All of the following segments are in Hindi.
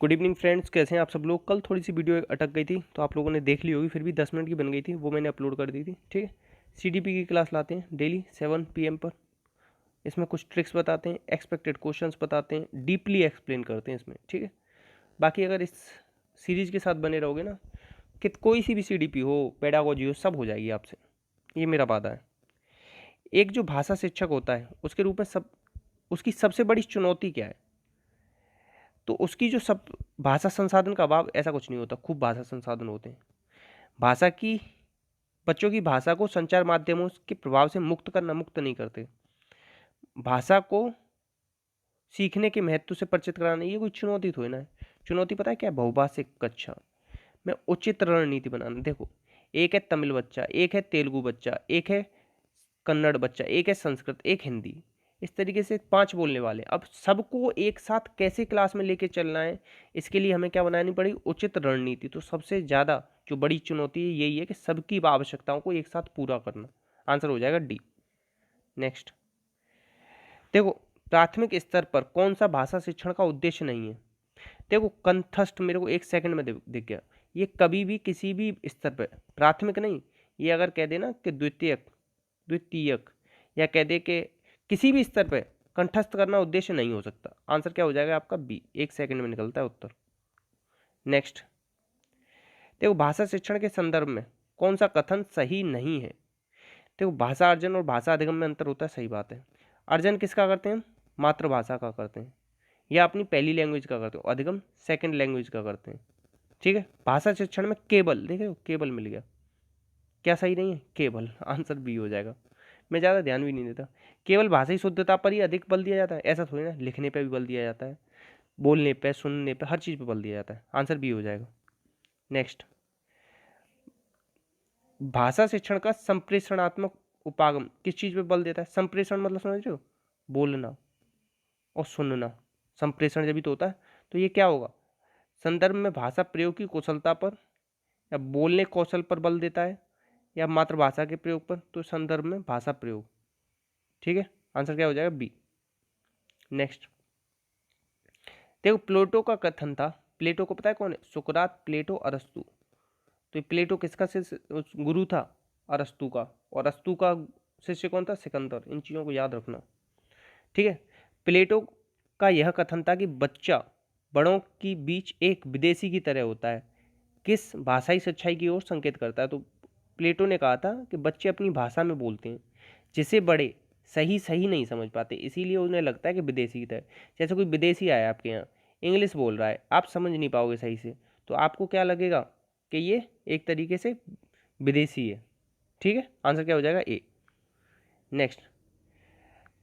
गुड इवनिंग फ्रेंड्स, कैसे हैं आप सब लोग। कल थोड़ी सी वीडियो अटक गई थी तो आप लोगों ने देख ली होगी, फिर भी 10 मिनट की बन गई थी, वो मैंने अपलोड कर दी थी। ठीक है, सीडीपी की क्लास लाते हैं डेली 7 PM पर। इसमें कुछ ट्रिक्स बताते हैं, एक्सपेक्टेड क्वेश्चंस बताते हैं, डीपली एक्सप्लेन करते हैं इसमें। ठीक है, बाकी अगर इस सीरीज के साथ बने रहोगे ना, कि कोई सी भी सीडीपी हो, पेडागोजी हो, सब हो जाएगी आपसे, ये मेरा वादा है। एक जो भाषा शिक्षक होता है उसके रूप में उसकी सबसे बड़ी चुनौती क्या है? तो उसकी जो सब भाषा संसाधन का अभाव, ऐसा कुछ नहीं होता, खूब भाषा संसाधन होते हैं। भाषा की बच्चों की भाषा को संचार माध्यमों के प्रभाव से मुक्त करना, मुक्त नहीं करते। भाषा को सीखने के महत्व से परिचित कराना, ये कोई चुनौती थोड़ी ना है। चुनौती पता है क्या है? बहुभाषिक कक्षा में उचित रणनीति बनाना। देखो, एक है तमिल बच्चा, एक है तेलुगु बच्चा, एक है कन्नड़ बच्चा, एक है संस्कृत, एक हिंदी, इस तरीके से 5 बोलने वाले। अब सबको एक साथ कैसे क्लास में लेके चलना है, इसके लिए हमें क्या बनानी पड़ेगी? उचित रणनीति। तो सबसे ज़्यादा जो बड़ी चुनौती है यही है कि सबकी आवश्यकताओं को एक साथ पूरा करना। आंसर हो जाएगा डी। नेक्स्ट, देखो, प्राथमिक स्तर पर कौन सा भाषा शिक्षण का उद्देश्य नहीं है? देखो, कंठस्थ मेरे को 1 सेकंड में दिख गया। ये कभी भी किसी भी स्तर पर, प्राथमिक नहीं, ये अगर कह देना कि द्वितीयक, द्वितीयक, या कह दे कि किसी भी स्तर पर कंठस्थ करना उद्देश्य नहीं हो सकता। आंसर क्या हो जाएगा आपका? बी। 1 सेकंड में निकलता है उत्तर। नेक्स्ट, देखो, भाषा शिक्षण के संदर्भ में कौन सा कथन सही नहीं है? देखो, भाषा अर्जन और भाषा अधिगम में अंतर होता है, सही बात है। अर्जन किसका करते हैं? मातृभाषा का करते हैं, या अपनी पहली लैंग्वेज का करते हो। अधिगम सेकंड लैंग्वेज का करते हैं। ठीक है, भाषा शिक्षण में केवल, देखो केवल मिल गया, क्या सही नहीं है? केवल। आंसर बी हो जाएगा। मैं ज़्यादा ध्यान भी नहीं देता। केवल भाषाई शुद्धता पर ही अधिक बल दिया जाता है, ऐसा थोड़ी ना। लिखने पे भी बल दिया जाता है, बोलने पे, सुनने पे, हर चीज़ पे बल दिया जाता है। आंसर बी हो जाएगा। नेक्स्ट, भाषा शिक्षण का संप्रेषणात्मक उपागम किस चीज़ पे बल देता है? संप्रेषण मतलब समझ रहे हो? बोलना और सुनना, संप्रेषण जब भी तो होता है। तो ये क्या होगा? संदर्भ में भाषा प्रयोग की कुशलता पर, या बोलने कौशल पर बल देता है, या मातृभाषा के प्रयोग पर। तो संदर्भ में भाषा प्रयोग। ठीक है, आंसर क्या हो जाएगा? बी। नेक्स्ट, देखो, प्लेटो का कथन था। प्लेटो को पता है कौन है? सुकरात, प्लेटो, अरस्तु। तो प्लेटो किसका शिष्य, गुरु था? अरस्तु का। और अरस्तु का शिष्य कौन था? सिकंदर। इन चीज़ों को याद रखना। ठीक है, प्लेटो का यह कथन था कि बच्चा बड़ों की बीच एक विदेशी की तरह होता है। किस भाषाई सच्चाई की ओर संकेत करता है? तो प्लेटो ने कहा था कि बच्चे अपनी भाषा में बोलते हैं जिसे बड़े सही सही नहीं समझ पाते, इसीलिए उन्हें लगता है कि विदेशी की तरह। जैसे कोई विदेशी आया आपके यहाँ, इंग्लिश बोल रहा है, आप समझ नहीं पाओगे सही से, तो आपको क्या लगेगा? कि ये एक तरीके से विदेशी है। ठीक है, आंसर क्या हो जाएगा? ए। नेक्स्ट,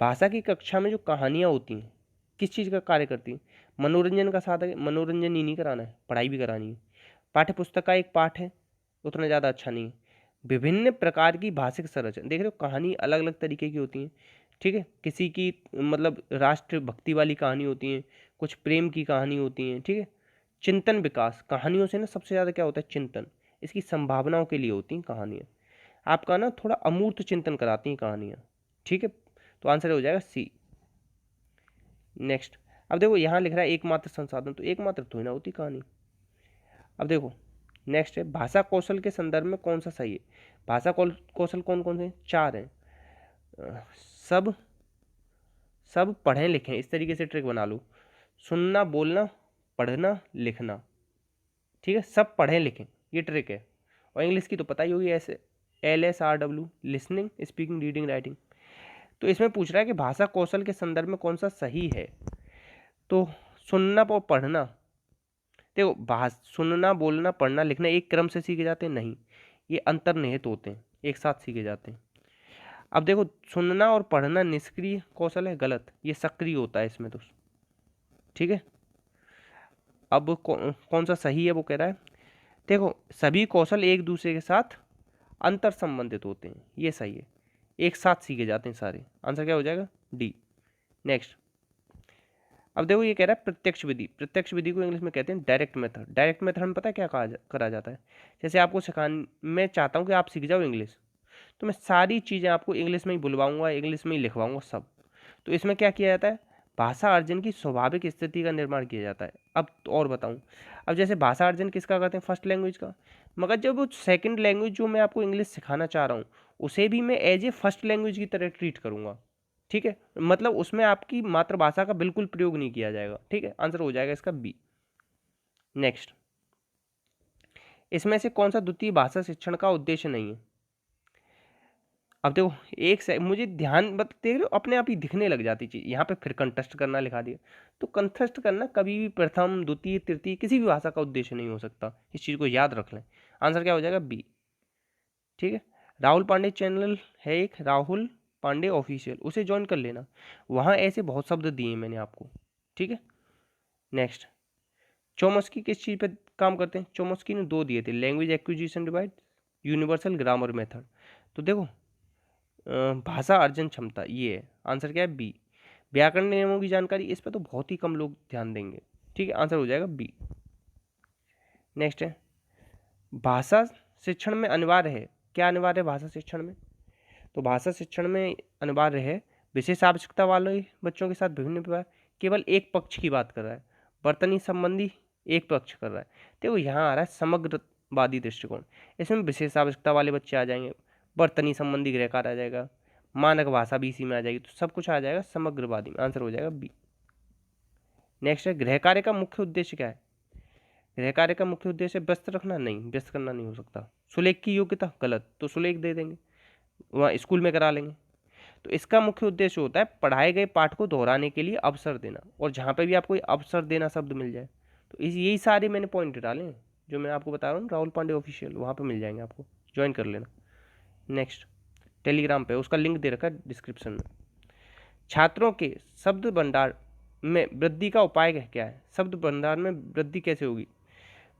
भाषा की कक्षा में जो कहानियाँ होती हैं किस चीज़ का कार्य करती हैं? मनोरंजन का साधन है। मनोरंजन ही नहीं कराना है, पढ़ाई भी करानी है। पाठ्य पुस्तक का एक पाठ है, उतना ज़्यादा अच्छा नहीं है। विभिन्न प्रकार की भाषिक संरचना, देख रहे हो, कहानी अलग अलग तरीके की होती हैं। ठीक है, किसी की मतलब राष्ट्र भक्ति वाली कहानी होती है, कुछ प्रेम की कहानी होती हैं। ठीक है, चिंतन विकास, कहानियों से ना सबसे ज़्यादा क्या होता है? चिंतन। इसकी संभावनाओं के लिए होती हैं कहानियाँ। आपका ना थोड़ा अमूर्त चिंतन कराती हैं कहानियाँ। ठीक है, तो आंसर हो जाएगा सी। नेक्स्ट, अब देखो, यहाँ लिख रहा है एकमात्र संसाधन, तो एकमात्र थोड़ी ना होती कहानी। अब देखो, नेक्स्ट है भाषा कौशल के संदर्भ में कौन सा सही है? भाषा कौशल कौन कौन से? 4 हैं। सब सब पढ़ें लिखें, इस तरीके से ट्रिक बना लो। सुनना, बोलना, पढ़ना, लिखना। ठीक है, सब पढ़ें लिखें, ये ट्रिक है। और इंग्लिश की तो पता ही होगी, ऐसे LSRW, listening, speaking, reading, writing. तो इसमें पूछ रहा है कि भाषा कौशल के संदर्भ में कौन सा सही है? तो सुनना और पढ़ना, देखो, सुनना, बोलना, पढ़ना, लिखना एक क्रम से सीखे जाते हैं? नहीं, ये अंतर्निहित होते हैं, एक साथ सीखे जाते हैं। अब देखो, सुनना और पढ़ना निष्क्रिय कौशल है, गलत, ये सक्रिय होता है इसमें तो। ठीक है, अब कौन सा सही है वो कह रहा है। देखो, सभी कौशल एक दूसरे के साथ अंतर संबंधित होते हैं, ये सही है, एक साथ सीखे जाते हैं सारे। आंसर क्या हो जाएगा? डी। नेक्स्ट, अब देखो, ये कह रहा है प्रत्यक्ष विधि। प्रत्यक्ष विधि को इंग्लिश में कहते हैं डायरेक्ट मेथड। डायरेक्ट मेथड में पता है क्या करा जाता है? जैसे आपको सिखाने, मैं चाहता हूँ कि आप सीख जाओ इंग्लिश, तो मैं सारी चीज़ें आपको इंग्लिश में ही बुलवाऊंगा, इंग्लिश में ही लिखवाऊंगा सब। तो इसमें क्या किया जाता है? भाषा अर्जन की स्वाभाविक स्थिति का निर्माण किया जाता है। अब और बताऊं, अब जैसे भाषा अर्जन किसका करते हैं, फर्स्ट लैंग्वेज का, मगर जब वो सेकंड लैंग्वेज जो मैं आपको इंग्लिश सिखाना चाह रहा हूँ उसे भी मैं एज ए फर्स्ट लैंग्वेज की तरह ट्रीट करूंगा, ठीक है, मतलब उसमें आपकी मातृभाषा का बिल्कुल प्रयोग नहीं किया जाएगा, ठीक है, आंसर हो जाएगा इसका बी। नेक्स्ट, इसमें से कौन सा द्वितीय भाषा शिक्षण का उद्देश्य नहीं है। अब देखो एक से मुझे ध्यान देख रहे हो, अपने आप ही दिखने लग जाती चीज, यहाँ पे फिर कंटेस्ट करना लिखा दिया, तो कंटेस्ट करना कभी भी प्रथम द्वितीय तृतीय किसी भी भाषा का उद्देश्य नहीं हो सकता, इस चीज को याद रख लें। आंसर क्या हो जाएगा, बी, ठीक है। राहुल पांडे चैनल है एक, राहुल पांडे ऑफिशियल, उसे ज्वाइन कर लेना, वहां ऐसे बहुत शब्द दिए मैंने आपको, ठीक है। नेक्स्ट, चोमस्की किस चीज पे काम करते हैं, चोमस्की ने 2 दिए थे, language acquisition divide, universal grammar method. तो देखो भाषा अर्जन क्षमता ये है, आंसर क्या है, बी। व्याकरण नियमों की जानकारी, इस पर तो बहुत ही कम लोग ध्यान देंगे, ठीक है, आंसर हो जाएगा बी। नेक्स्ट है, भाषा शिक्षण में अनिवार्य है, क्या अनिवार्य है भाषा शिक्षण में, तो भाषा शिक्षण में अनिवार्य है विशेष आवश्यकता वाले बच्चों के साथ विभिन्न प्रकार, केवल एक पक्ष की बात कर रहा है, वर्तनी संबंधी एक पक्ष कर रहा है, देखो यहाँ आ रहा है समग्रवादी दृष्टिकोण, इसमें विशेष आवश्यकता वाले बच्चे आ जाएंगे, वर्तनी संबंधी गृहकार आ जाएगा, मानक भाषा भी इसी में आ जाएगी, तो सब कुछ आ जाएगा समग्रवादी में, आंसर हो जाएगा बी। नेक्स्ट है, गृह कार्य का मुख्य उद्देश्य क्या है, गृह कार्य का मुख्य उद्देश्य व्यस्त रखना, नहीं व्यस्त करना नहीं हो सकता। सुलेख की योग्यता, गलत, तो सुलेख दे देंगे, वहाँ स्कूल में करा लेंगे। तो इसका मुख्य उद्देश्य होता है पढ़ाए गए पाठ को दोहराने के लिए अवसर देना, और जहाँ पे भी आपको अवसर देना शब्द मिल जाए, तो इस यही सारे मैंने पॉइंट डाले हैं जो मैं आपको बता रहा हूँ, राहुल पांडे ऑफिशियल वहाँ पे मिल जाएंगे, आपको ज्वाइन कर लेना। नेक्स्ट, टेलीग्राम पे उसका लिंक दे रखा है डिस्क्रिप्शन में। छात्रों के शब्द भंडार में वृद्धि का उपाय क्या है, शब्द भंडार में वृद्धि कैसे होगी,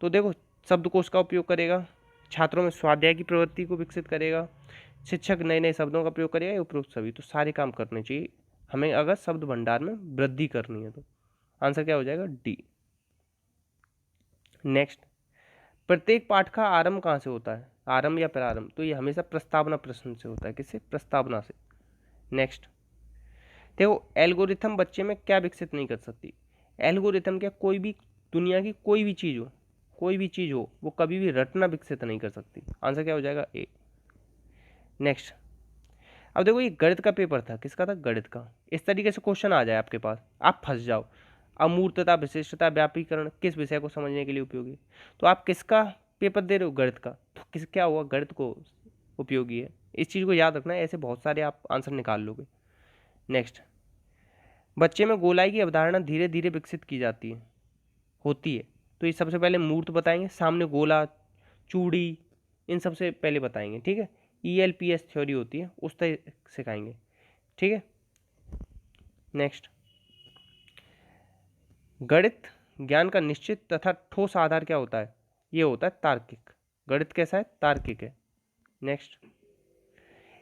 तो देखो शब्दकोश का उपयोग करेगा, छात्रों में स्वाध्याय की प्रवृत्ति को विकसित करेगा, शिक्षक नए नए शब्दों का प्रयोग करेगा, उपरोक्त सभी, तो सारे काम करने चाहिए हमें अगर शब्द भंडार में वृद्धि करनी है तो। आंसर क्या हो जाएगा, डी। नेक्स्ट, प्रत्येक पाठ का आरंभ कहाँ से होता है, आरंभ या प्रारंभ, तो ये हमेशा प्रस्तावना प्रश्न से होता है, किससे, प्रस्तावना से। नेक्स्ट, देखो एल्गोरिथम बच्चे में क्या विकसित नहीं कर सकती, एल्गोरिथम क्या, कोई भी दुनिया की कोई भी चीज़ हो, कोई भी चीज़ हो वो कभी भी रटना विकसित नहीं कर सकती, आंसर क्या हो जाएगा, ए। नेक्स्ट, अब देखो ये गणित का पेपर था, किसका था, गणित का, इस तरीके से क्वेश्चन आ जाए आपके पास, आप फंस जाओ, अमूर्तता विशिष्टता व्यापीकरण किस विषय को समझने के लिए उपयोगी, तो आप किसका पेपर दे रहे हो, गणित का, तो किस क्या हुआ, गणित को उपयोगी है, इस चीज़ को याद रखना है, ऐसे बहुत सारे आप आंसर निकाल लोगे। नेक्स्ट, बच्चे में गोलाई की अवधारणा धीरे धीरे विकसित की जाती है, होती है, तो ये सबसे पहले मूर्त बताएंगे, सामने गोला, चूड़ी, इन सबसे पहले बताएंगे, ठीक है, ELPS थ्योरी होती है उस तरह सिखाएंगे, ठीक है। नेक्स्ट, गणित ज्ञान का निश्चित तथा ठोस आधार क्या होता है, ये होता है तार्किक, गणित कैसा है, तार्किक है। नेक्स्ट,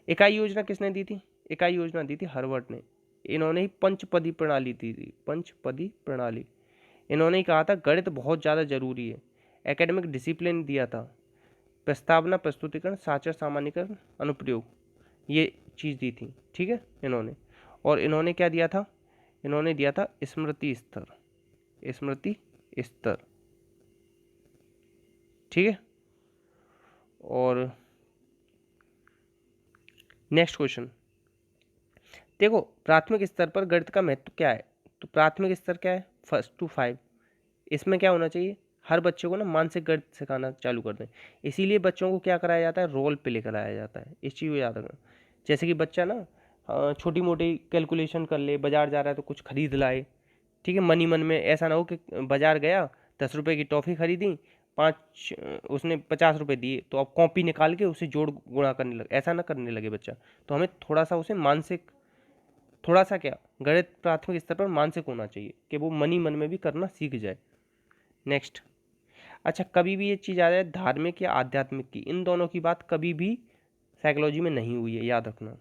इकाई योजना किसने दी थी, इकाई योजना दी थी हार्वर्ड ने, इन्होंने ही पंचपदी प्रणाली दी थी, पंचपदी प्रणाली, इन्होंने ही कहा था गणित बहुत ज़्यादा जरूरी है, एकेडमिक डिसिप्लिन दिया था, प्रस्तावना प्रस्तुतिकरण साचर सामान्यकरण अनुप्रयोग, ये चीज़ दी थी, ठीक है इन्होंने, और इन्होंने क्या दिया था, इन्होंने दिया था स्मृति स्तर, स्मृति स्तर, ठीक है। और नेक्स्ट क्वेश्चन, देखो प्राथमिक स्तर पर गणित का महत्व क्या है, तो प्राथमिक स्तर क्या है, 1 to 5, इसमें क्या होना चाहिए, हर बच्चे को ना मानसिक गणित सिखाना चालू कर दें, इसीलिए बच्चों को क्या कराया जाता है, रोल प्ले कराया जाता है, इस चीज़ को याद रखना। जैसे कि बच्चा ना छोटी मोटी कैलकुलेशन कर ले, बाजार जा रहा है तो कुछ खरीद लाए, ठीक है, मनी मन में, ऐसा ना हो कि बाजार गया 10 रुपये की टॉफ़ी खरीदी, 5 उसने 50 रुपये दिए, तो अब कॉपी निकाल के उसे जोड़ गुणा करने लगे, ऐसा ना करने लगे बच्चा, तो हमें थोड़ा सा उसे मानसिक, थोड़ा सा क्या, गणित प्राथमिक स्तर पर मानसिक होना चाहिए कि वो मनी मन में भी करना सीख जाए। नेक्स्ट, अच्छा कभी भी ये चीज़ आ जाए धार्मिक या आध्यात्मिक की, इन दोनों की बात कभी भी साइकोलॉजी में नहीं हुई है, याद रखना।